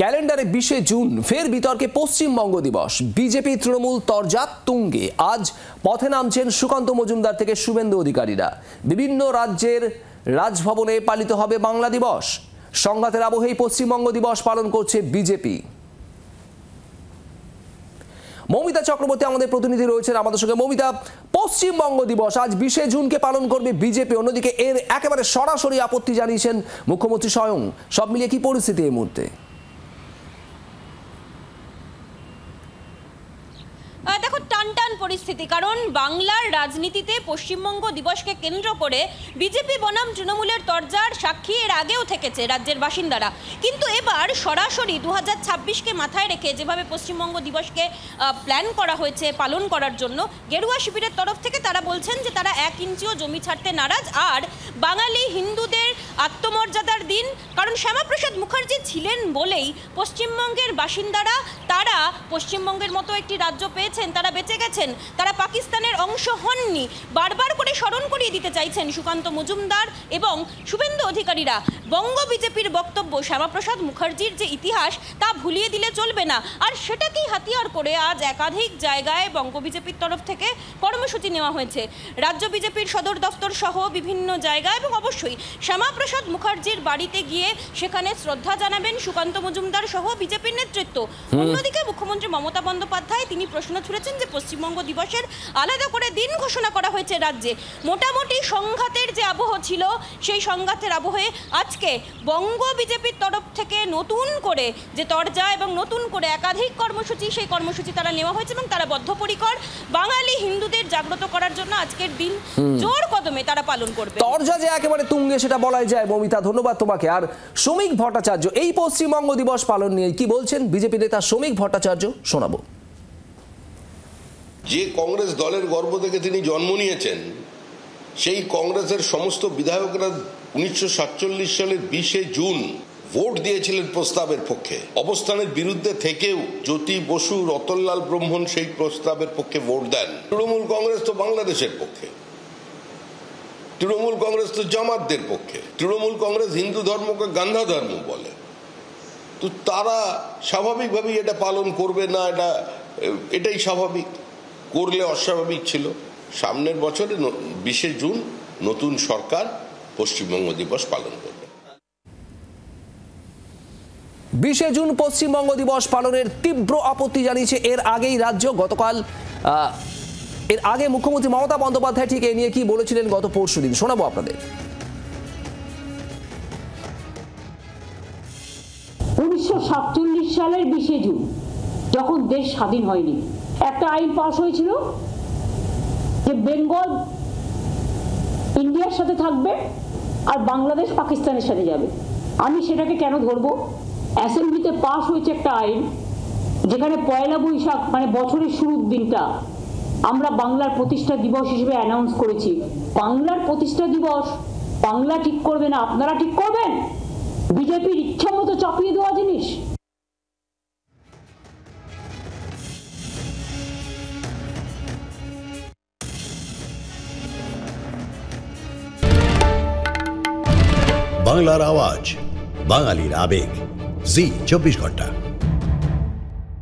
ক্যালেন্ডারে 20 জুন ফের বিতর্কে পশ্চিমবঙ্গ দিবস। বিজেপি তৃণমূল তরজা তুঙ্গে। আজ পথে নামছেন সুকান্ত মজুমদার থেকে শুভেন্দু অধিকারীরা। বিভিন্ন রাজ্যের রাজভবনে পালিত হবে বাংলা দিবস। সংঘাতের আবহেই পশ্চিমবঙ্গ দিবস পালন করছে বিজেপি। মৌমিতা চক্রবর্তী আমাদের প্রতিনিধি রয়েছেন আমাদের সঙ্গে। মৌমিতা, পশ্চিমবঙ্গ দিবস আজ 20 জুনকে পালন করবে বিজেপি, অন্যদিকে এর একেবারে সরাসরি আপত্তি জানিয়েছেন মুখ্যমন্ত্রী স্বয়ং। সব মিলিয়ে কি পরিস্থিতি এই মুহূর্তে? দেখো, টানটান পরিস্থিতি, কারণ বাংলার রাজনীতিতে পশ্চিমবঙ্গ দিবসকে কেন্দ্র করে বিজেপি বনাম তৃণমূলের তরজার সাক্ষী এর আগেও থেকেছে রাজ্যের বাসিন্দারা। কিন্তু এবার সরাসরি 2026কে মাথায় রেখে যেভাবে পশ্চিমবঙ্গ দিবসকে প্ল্যান করা হয়েছে পালন করার জন্য, গেরুয়া শিবিরের তরফ থেকে তারা বলছেন যে তারা 1 ইঞ্চিও জমি ছাড়তে নারাজ। আর বাঙালি হিন্দুদের আত্মমর্যাদার দিন, কারণ শ্যামাপ্রসাদ মুখার্জি ছিলেন বলেই পশ্চিমবঙ্গের বাসিন্দারা তারা পশ্চিমবঙ্গের মতো একটি রাজ্য পেয়েছেন, তারা বেঁচে গেছেন, তারা পাকিস্তানের অংশ হননি। বারবার করে স্মরণ করিয়ে দিতে চাইছেন সুকান্ত মজুমদার এবং শুভেন্দু অধিকারীরা। বঙ্গ বিজেপির বক্তব্য, শ্যামাপ্রসাদ মুখার্জির যে ইতিহাস তা ভুলিয়ে দিলে চলবে না। আর সেটাকেই হাতিয়ার করে আজ একাধিক জায়গায় বঙ্গ বিজেপির তরফ থেকে কর্মসূচি নেওয়া হয়েছে। রাজ্য বিজেপির সদর দফতর সহ বিভিন্ন জায়গায়, এবং অবশ্যই শ্যামাপ্রসাদ মুখার্জির বাড়িতে গিয়ে সেখানে শ্রদ্ধা জানাবেন সুকান্ত মজুমদার সহ বিজেপির নেতৃত্ব। অন্যদিকে মুখ্যমন্ত্রী মমতা বন্দ্যোপাধ্যায় তিনি প্রশ্ন ছুড়েছেন যে পশ্চিমবঙ্গ দিবসের আলাদা করে দিন ঘোষণা করা হয়েছে রাজ্যে। মোটামুটি সংঘাতের যে আবহ ছিল, সেই সংঘাতের আবহে আজকে বঙ্গ বিজেপির তরফ থেকে নতুন করে যে তরজা এবং নতুন করে একাধিক কর্মসূচি, সেই কর্মসূচি তারা নেওয়া হয়েছে এবং তারা বদ্ধপরিকর বাঙালি হিন্দুদের জাগ্রত করার জন্য আজকের দিন জোর কদমে তারা পালন করবে। তরজা যে একেবারে তুঙ্গে সেটা বলাই যায়। মৌমিতা, ধন্যবাদ তোমাকে। আর শ্রমিক ভট্টাচার্য এই পশ্চিমবঙ্গ দিবস পালন নিয়ে কি বলছেন বিজেপি নেতা শ্রমিক ভট্টাচার্য, শোনাবো। যে কংগ্রেস দলের গর্ব থেকে তিনি জন্ম নিয়েছেন, সেই কংগ্রেসের সমস্ত বিধায়করা 1947 সালের 20 জুন ভোট দিয়েছিলেন প্রস্তাবের পক্ষে। অবস্থানের বিরুদ্ধে থেকেও জ্যোতি বসু, রতনলাল ব্রহ্মণ সেই প্রস্তাবের পক্ষে ভোট দেন। তৃণমূল কংগ্রেস তো বাংলাদেশের পক্ষে, তৃণমূল কংগ্রেস তো জামাতদের পক্ষে, তৃণমূল কংগ্রেস হিন্দু ধর্মকে গান্ধা ধর্ম বলে। তো তারা স্বাভাবিকভাবেই এটা পালন করবে না, এটাই স্বাভাবিক। করলে অস্বাভাবিক ছিল। সামনের বছরে 20 জুন নতুন সরকার পশ্চিমবঙ্গ দিবস পালন করবে। 20 জুন পশ্চিমবঙ্গ দিবস পালনের তীব্র আপত্তি জানিয়েছে এর আগেই রাজ্য। গতকাল এর আগে মুখ্যমন্ত্রী মমতা বন্দ্যোপাধ্যায় ঠিক এ নিয়ে কি বলেছিলেন গত পরশুদিন, শোনাবো আপনাদের। 1947 সালের 20 জুন যখন দেশ স্বাধীন হয়নি, একটা আইন পাস হয়েছিল যে বেঙ্গল ইন্ডিয়ার সাথে থাকবে আর বাংলাদেশ পাকিস্তানের সাথে যাবে। আমি সেটাকে কেন ধরবো? অ্যাসেম্বলিতে পাস হয়েছে একটা আইন যেখানে 1 বৈশাখ মানে বছরের শুরুর দিনটা আমরা বাংলার প্রতিষ্ঠা দিবস হিসেবে অ্যানাউন্স করেছি। বাংলার প্রতিষ্ঠা দিবস বাংলা ঠিক করবে না, আপনারা ঠিক করবেন? বিজেপির ইচ্ছা মতো চাপিয়ে দেওয়া জিনিস। বাংলার আওয়াজ, বাঙালির আবেগ, জি 24 ঘন্টা।